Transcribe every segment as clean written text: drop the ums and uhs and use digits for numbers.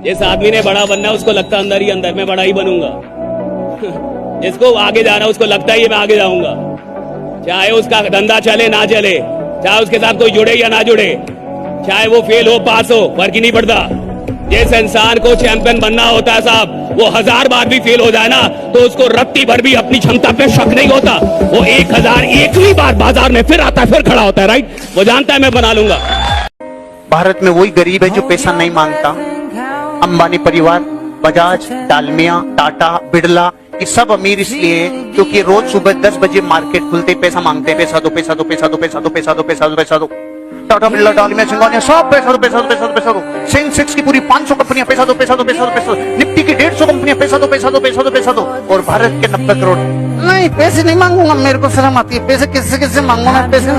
जिस आदमी ने बड़ा बनना है उसको लगता अंदर ही अंदर मैं बड़ा ही बनूंगा। जिसको आगे जाना उसको लगता ही मैं आगे जाऊंगा, चाहे उसका धंधा चले ना चले, चाहे उसके साथ कोई जुड़े या ना जुड़े, चाहे वो फेल हो पास हो, फर्क ही नहीं पड़ता। जिस इंसान को चैंपियन बनना होता है साहब, वो 1000 बार भी फेल हो जाए ना तो उसको रत्ती भर भी अपनी क्षमता पे शक नहीं होता। वो 1001वीं बार बाजार में फिर आता है, फिर खड़ा होता है। राइट, वो जानता है मैं बना लूंगा। भारत में वही गरीब है जो पैसा नहीं मांगता। अंबानी परिवार, बजाज, डालमिया, टाटा, बिरला, ये सब अमीर इसलिए क्योंकि रोज सुबह 10 बजे मार्केट खुलते पैसा मांगते हैं, पैसा दो, पैसा दो, पैसा दो, पैसा दो, पैसा दो, पैसा दो, पैसा दो। टाटा, बिरला, डालमिया, सिंघानिया सब पैसा दो, पैसा दो, पैसा दो, पैसा दो। सेंसेक्स की पूरी 500 कंपनियां पैसा दो, पैसा दो, पैसा दो, पैसा दो। निफ्टी की 150 कंपनियां पैसा दो, पैसा दो, पैसा दो, पैसा दो। और भारत के 90 करोड़ नहीं, पैसे नहीं मांगूंगा, मेरे को शर्म आती है। पैसे किससे किससे मांगूंगा मैं पैसे?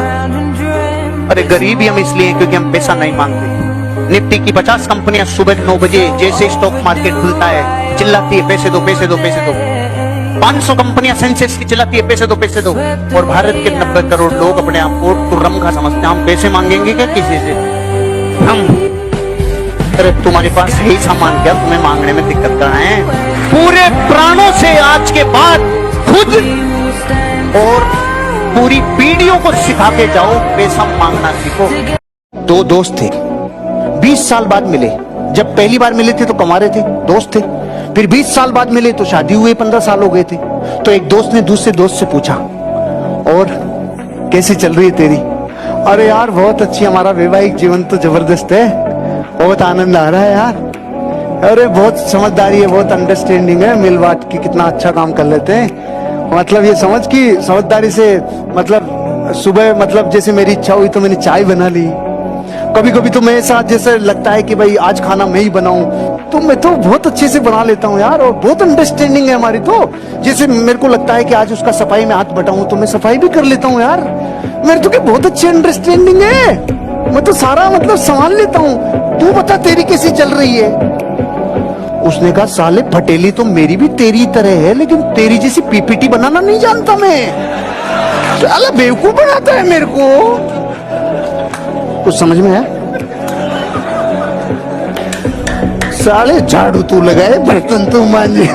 अरे गरीब ही हम इसलिए क्योंकि हम पैसा नहीं मांगते। निफ्टी की 50 कंपनियां सुबह 9 बजे जैसे स्टॉक मार्केट खुलता है चिल्लाती है पैसे दो, पैसे दो, पैसे दो। 500 कंपनियां सेंसेक्स की चिल्लाती है पैसे दो, पैसे दो। और भारत के 90 करोड़ लोग अपने आप को तुर्रम समझते हैं। हम पैसे मांगेंगे क्या किसी से? हम अरे तुम्हारे पास है ही सामान, क्या तुम्हें मांगने में दिक्कत कहाँ है? पूरे प्राणों से आज के बाद खुद और पूरी पीढ़ियों को सिखा के जाओ, पैसा मांगना सीखो। 2 दोस्त थे, 20 साल बाद मिले। जब पहली बार मिले थे तो कमा रहे थे, दोस्त थे। फिर 20 साल बाद मिले तो शादी हुए, 15 साल हो गए थे। तो एक दोस्त ने दूसरे दोस्त से पूछा, और कैसी चल रही है तेरी? अरे यार बहुत अच्छी, हमारा वैवाहिक जीवन तो जबरदस्त है, बहुत आनंद आ रहा है यार। अरे बहुत समझदारी है, बहुत अंडरस्टैंडिंग है, मिल बांट के कितना अच्छा काम कर लेते हैं। मतलब ये समझ की समझदारी से, मतलब सुबह मतलब जैसे मेरी इच्छा हुई तो मैंने चाय बना ली। कभी कभी तो मेरे साथ जैसे लगता है कि भाई आज खाना मैं ही बनाऊं, तो मैं तो बहुत अच्छे से बना लेता हूँ यार। और बहुत अंडरस्टैंडिंग है हमारी। तो जैसे मेरे को लगता है कि आज उसका सफाई में हाथ बटाऊं तो मैं सफाई भी कर लेता हूँ यार। मेरे तो क्या बहुत अच्छी अंडरस्टैंडिंग है, मैं तो सारा मतलब संभाल लेता हूँ। तू बता तेरी कैसी चल रही है? उसने कहा साले फटेली तो मेरी भी तेरी तरह है, लेकिन तेरी जैसी पीपीटी बनाना नहीं जानता मैं। साला बेवकूफ बनाता है मेरे को। कुछ समझ में है? साले झाड़ू तू लगाए, बर्तन तू मांजे,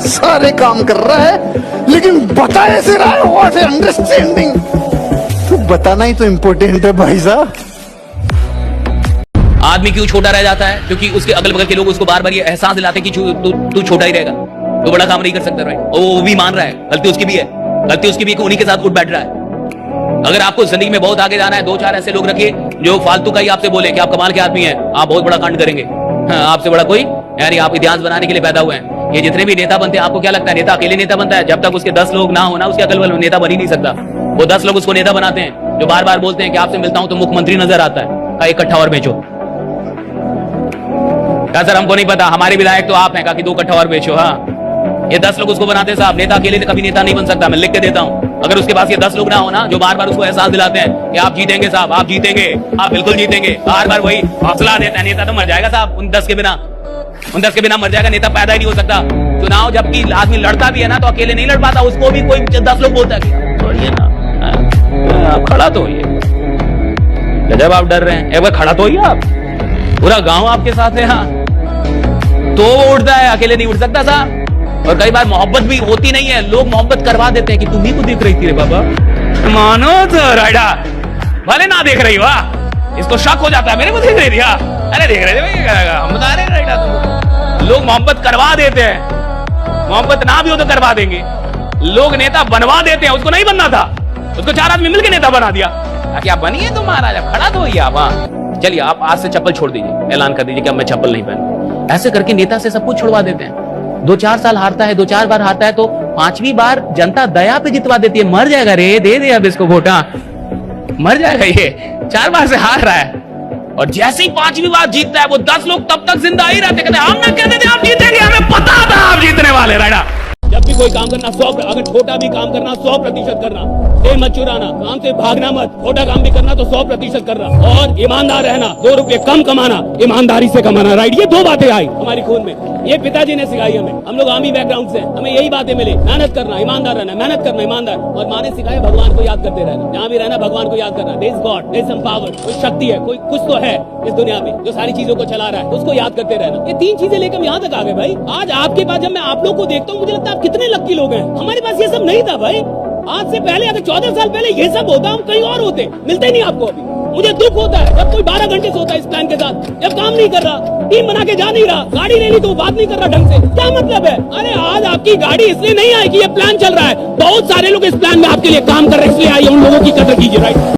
सारे काम कर रहा है, लेकिन बता ऐसे रहा है। What is understanding? तू बताना ही तो इम्पोर्टेंट है भाई साहब। आदमी क्यों छोटा रह जाता है? क्योंकि उसके अगल बगल के लोग उसको बार बार ये एहसास दिलाते हैं कि तू छोटा ही रहेगा, तो बड़ा काम नहीं कर सकता। राइट, और वो भी मान रहा है गलती उसकी भी है, गलती उसकी भी उन्हीं के साथ उठ बैठ रहा है। अगर आपको जिंदगी में बहुत आगे जाना है, 2-4 ऐसे लोग रखिए जो फालतू का ही आपसे बोले कि आप कमाल के आदमी हैं, आप बहुत बड़ा कांड करेंगे। हाँ, आपसे बड़ा कोई यानी आप इतिहास बनाने के लिए पैदा हुए हैं। ये जितने भी नेता बनते हैं, आपको क्या लगता है नेता अकेले नेता बनता है? जब तक उसके 10 लोग ना हो ना, उसके अगल बगल नेता बन ही नहीं सकता। वो 10 लोग उसको नेता बनाते हैं, जो बार बार बोलते हैं कि आपसे मिलता हूं तो मुख्यमंत्री नजर आता है। इकट्ठा और बेचो। क्या सर हमको नहीं पता, हमारे विधायक तो आप हैं, कहा कि 2 कट्ठा और बेचो। हाँ, ये 10 लोग उसको बनाते हैं साहब। नेता अकेले कभी नेता नहीं बन सकता, मैं लिख के देता हूं। अगर उसके पास ये 10 लोग ना हो ना, जो बार बार उसको एहसास दिलाते हैं कि आप जीतेंगे साहब, आप जीतेंगे, आप बिल्कुल जीतेंगे, बार बार वही हौसला देता है, नेता तो मर जाएगा साहब। उन 10 के बिना मर जाएगा, नेता पैदा ही नहीं हो सकता। चुनाव जबकि आदमी लड़ता भी है ना, तो अकेले नहीं लड़ पाता, उसको भी कोई 10 लोग बोलता है कि ना आप खड़ा तो होइए। जब आप डर रहे हैं, एक बार खड़ा तो होइए आप, पूरा गांव आपके साथ है। हाँ, तो वो उठता है, अकेले नहीं उठ सकता साहब। और कई बार मोहब्बत भी होती नहीं है, लोग मोहब्बत करवा देते हैं कि तुम ही को देख रही थी रे बाबा, मानो तो राइडा भले ना देख रही हो, इसको शक हो जाता है मेरे को देख रही थी। अरे देख रहे थे भाई, हम बता रहे राइडा। लोग मोहब्बत करवा देते हैं, मोहब्बत ना भी हो तो करवा देंगे। लोग नेता बनवा देते हैं, उसको नहीं बनना था, उसको 4 आदमी मिलकर नेता बना दिया ताकि आप बनिए तो महाराजा, खड़ा तो होइए आप। चलिए आप आज से चप्पल छोड़ दीजिए, ऐलान कर दीजिए कि अब मैं चप्पल नहीं पहनूं। ऐसे करके नेता से सब कुछ छुड़वा देते हैं। 2-4 साल हारता है, 2-4 बार हारता है, तो 5वीं बार जनता दया पे जितवा देती है। मर जाएगा रे, दे दे अब इसको वोट, मर जाएगा ये, 4 बार से हार रहा है। और जैसे ही 5वीं बार जीतता है, वो 10 लोग तब तक जिंदा ही रहते, कहते हम ना कहते थे आप जीतेंगे, हमें पता था आप जीतने वाले। राइडा, जब भी कोई काम करना 100, अगर छोटा भी काम करना 100% करना, मत चुराना, काम से भागना मत, छोटा काम भी करना तो 100% करना, और ईमानदार रहना, 2 रुपए कम कमाना, ईमानदारी से कमाना। राइट, ये 2 बातें आई हमारी खून में, ये पिताजी ने सिखाई हमें। हम लोग आर्मी बैकग्राउंड से, हमें यही बातें मिली, मेहनत करना, ईमानदार रहना, मेहनत करना, ईमानदार। और माँ ने सिखाया भगवान को याद करते रहना, जहाँ भी रहना भगवान को याद करना। There is God, there is some power, कोई शक्ति है, कोई कुछ तो है। इस दुनिया में जो सारी चीजों को चला रहा है, उसको याद करते रहना। ये 3 चीजें लेकर हम यहाँ तक आ गए भाई। आज आपके पास जब मैं आप लोग को देखता हूँ, मुझे लगता है आप कितने लक्की लोग हैं। हमारे पास ये सब नहीं था भाई। आज से पहले अगर 14 साल पहले ये सब होता, हम कहीं और होते, मिलते ही नहीं आपको अभी। मुझे दुख होता है जब कोई 12 घंटे सोता है इस प्लान के साथ, जब काम नहीं कर रहा, टीम बना के जा नहीं रहा, गाड़ी ले ली तो बात नहीं कर रहा ढंग से। क्या मतलब है? अरे आज आपकी गाड़ी इसलिए नहीं आई कि ये प्लान चल रहा है, बहुत सारे लोग इस प्लान में आपके लिए काम कर रहे हैं, इसलिए आई। उन लोगों की कदर कीजिए, राइट।